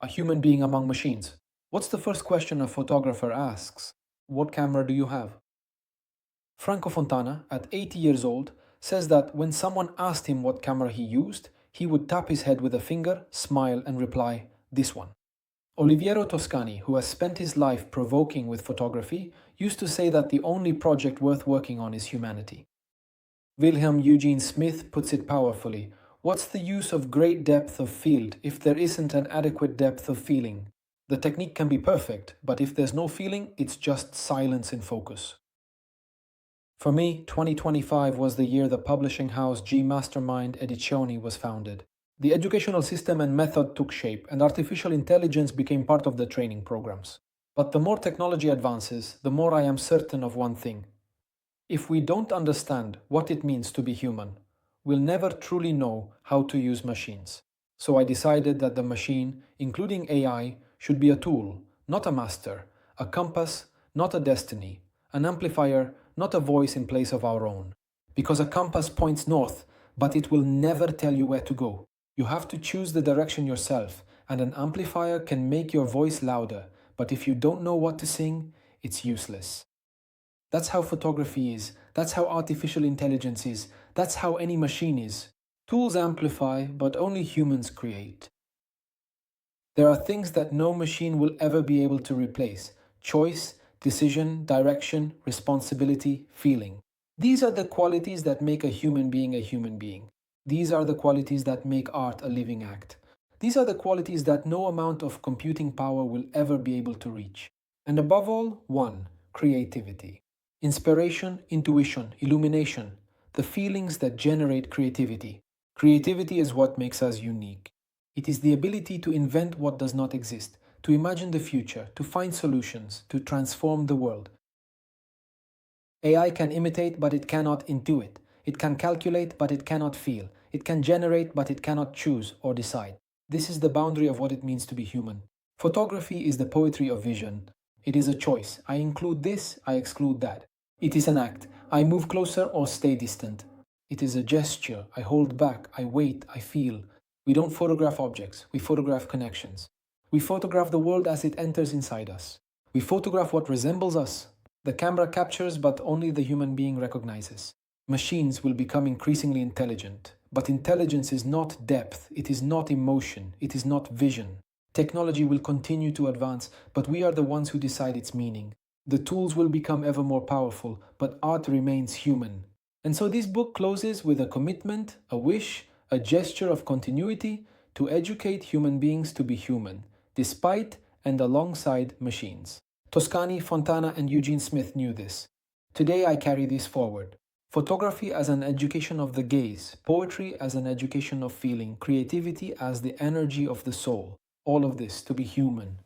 A human being among machines. What's the first question a photographer asks? What camera do you have? Franco Fontana, at 80 years old, says that when someone asked him what camera he used, he would tap his head with a finger, smile, and reply, "This one." Oliviero Toscani, who has spent his life provoking with photography, used to say that the only project worth working on is humanity. Wilhelm Eugene Smith puts it powerfully: what's the use of great depth of field if there isn't an adequate depth of feeling? The technique can be perfect, but if there's no feeling, it's just silence in focus. For me, 2025 was the year the publishing house GMASTERMIND Edizioni was founded. The educational system and method took shape, and artificial intelligence became part of the training programs. But the more technology advances, the more I am certain of one thing. If we don't understand what it means to be human, we'll never truly know how to use machines. So I decided that the machine, including AI, should be a tool, not a master, a compass, not a destiny, an amplifier, not a voice in place of our own. Because a compass points north, but it will never tell you where to go. You have to choose the direction yourself, and an amplifier can make your voice louder, but if you don't know what to sing, it's useless. That's how photography is, that's how artificial intelligence is, that's how any machine is. Tools amplify, but only humans create. There are things that no machine will ever be able to replace: choice, decision, direction, responsibility, feeling. These are the qualities that make a human being a human being. These are the qualities that make art a living act. These are the qualities that no amount of computing power will ever be able to reach. And above all, one, creativity. Inspiration, intuition, illumination, the feelings that generate creativity. Creativity is what makes us unique. It is the ability to invent what does not exist, to imagine the future, to find solutions, to transform the world. AI can imitate, but it cannot intuit. It can calculate, but it cannot feel. It can generate, but it cannot choose or decide. This is the boundary of what it means to be human. Photography is the poetry of vision. It is a choice. I include this, I exclude that. It is an act. I move closer or stay distant. It is a gesture. I hold back, I wait, I feel. We don't photograph objects, we photograph connections. We photograph the world as it enters inside us. We photograph what resembles us. The camera captures, but only the human being recognizes. Machines will become increasingly intelligent, but intelligence is not depth, it is not emotion, it is not vision. Technology will continue to advance, but we are the ones who decide its meaning. The tools will become ever more powerful, but art remains human. And so this book closes with a commitment, a wish, a gesture of continuity to educate human beings to be human, despite and alongside machines. Toscani, Fontana, and Eugene Smith knew this. Today I carry this forward. Photography as an education of the gaze, poetry as an education of feeling, creativity as the energy of the soul. All of this to be human.